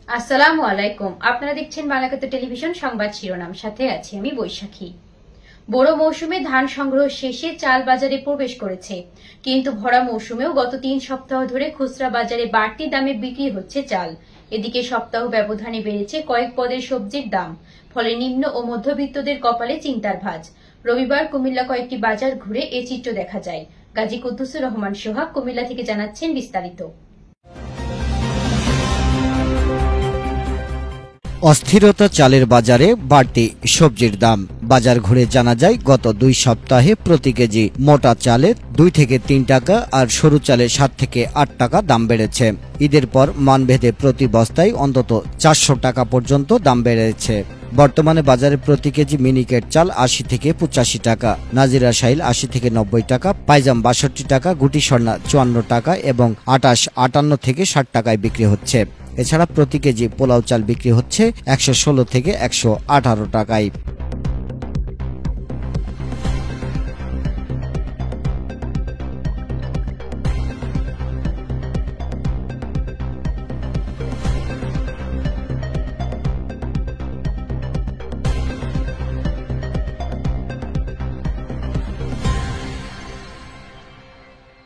আসসালামু আলাইকুম। আপনারা দেখছেন বাংলাকাতর টেলিভিশন সংবাদ শিরোনাম, সাথে আছি আমি বৈশাখী। বড় মৌসুমে ধান সংগ্রহ শেষে চাল বাজারে প্রবেশ করেছে, কিন্তু ভরা মৌসুমেও গত 3 সপ্তাহ ধরে খুচরা বাজারে বাড়তি দামে বিক্রি হচ্ছে চাল। এদিকে সপ্তাহ ব্যবধানে বেড়েছে কয়েক পদের সবজির দাম, ফলে নিম্ন ও মধ্যবিত্তদের কপালে চিন্তার ভাঁজ। রবিবার কুমিল্লা কয়েকটি বাজার ঘুরে এ চিত্র দেখা যায়। গাজী কুদ্দুসুর রহমান সোহাগ কুমিল্লা থেকে জানাচ্ছেন বিস্তারিত। অস্থিরতা চালের বাজারে, বাড়তি সবজির দাম। বাজার ঘুরে জানা যায় গত 2 সপ্তাহে প্রতি কেজি মোটা চালে 2 থেকে 3 টাকা আর সরু চালে 7 থেকে 8 টাকা দাম বেড়েছে। ঈদের পর মানভেদে প্রতি বস্তায় অন্তত 400 টাকা পর্যন্ত দাম বেড়েছে। বর্তমানে বাজারে প্রতি কেজি মিনিকেট চাল 80 থেকে 85 টাকা, নাজিরা শাইল 80 থেকে 90 টাকা, পাইজাম 62 টাকা, গুটি স্বর্ণা 54 টাকা এবং 58 থেকে 60 টাকায় বিক্রি হচ্ছে। এছাড়া প্রতি কেজি পোলাও চাল বিক্রি হচ্ছে 116 থেকে 118 টাকায়।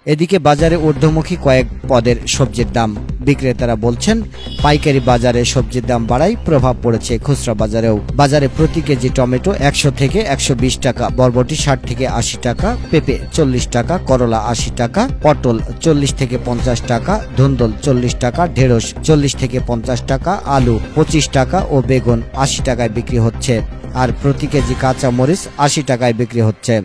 এদিকে বাজারে ঊর্ধ্বমুখী কয়েক পদের সবজির দাম। বিক্রেতারা বলছেন, পাইকারি বাজারে সবজির দাম বাড়ায় প্রভাব পড়েছে খুচরা বাজারেও। বাজারে প্রতি কেজি টমেটো 100 থেকে 120 টাকা, বরবটি 60 থেকে 80 টাকা, পেঁপে 40 টাকা, করলা 80 টাকা, পটল 40 থেকে 50 টাকা, ধুন্দল 40 টাকা, ঢেঁড়স 40 থেকে 50 টাকা, আলু 25 টাকা ও বেগুন 80 টাকায় বিক্রি হচ্ছে। আর প্রতি কেজি কাঁচা মরিচ 80 টাকায় বিক্রি হচ্ছে।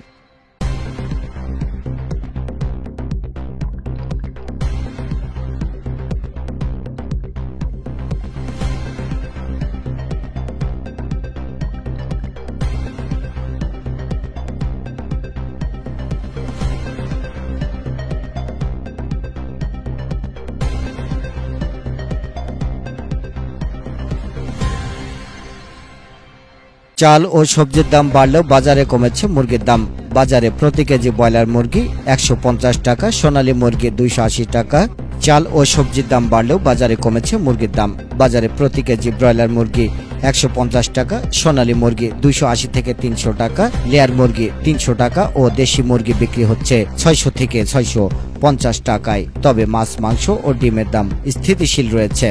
চাল ও সবজির দাম বাড়লেও বাজারে কমেছে মুরগির দাম। বাজারে প্রতি কেজি ব্রয়লার মুরগি 150 টাকা, সোনালী মুরগি 280 টাকা। চাল ও সবজির দাম বাড়লেও বাজারে কমেছে মুরগির দাম। বাজারে প্রতি কেজি ব্রয়লার মুরগি 150 টাকা, সোনালী মুরগি 280 থেকে 300 টাকা, লেয়ার মুরগি 300 টাকা ও দেশি মুরগি বিক্রি হচ্ছে 600 থেকে 650 টাকায়। তবে মাছ, মাংস ও ডিমের দাম স্থিতিশীল রয়েছে।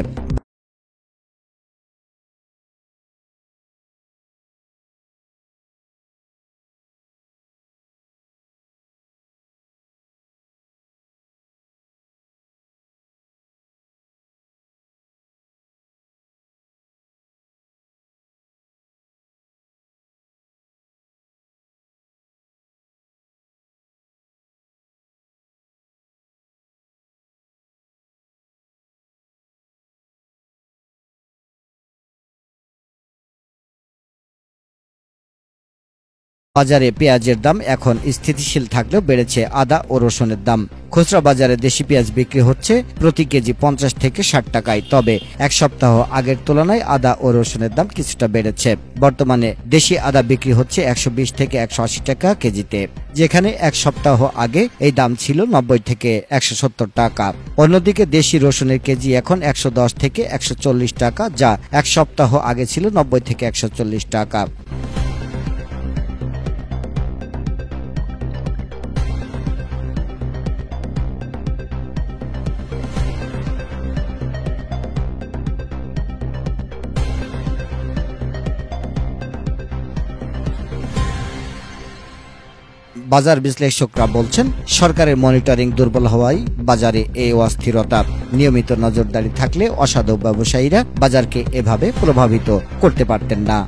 বাজারে পেঁয়াজের দাম এখন স্থিতিশীল থাকলেও বেড়েছে আদা ও রসুনের দাম। খুচরা বাজারে দেশি পেঁয়াজ বিক্রি হচ্ছে প্রতি কেজি 50 থেকে 60 টাকায়। তবে এক সপ্তাহ আগের তুলনায় আদা ও রসুনের দাম কিছুটা বেড়েছে। বর্তমানে দেশি আদা বিক্রি হচ্ছে 120 থেকে 180 টাকা কেজিতে, যেখানে এক সপ্তাহ আগে এই দাম ছিল 90 থেকে 170 টাকা। অন্যদিকে দেশি রসুনের কেজি এখন 110 থেকে 140 টাকা, যা এক সপ্তাহ আগে ছিল 90 থেকে 140 টাকা। বাজার বিশ্লেষকরা বলছেন, সরকারের মনিটরিং দুর্বল হওয়ায় বাজারে এই অস্থিরতা। নিয়মিত নজরদারি থাকলে অসাধু ব্যবসায়ীরা বাজারকে এভাবে প্রভাবিত করতে পারতেন না।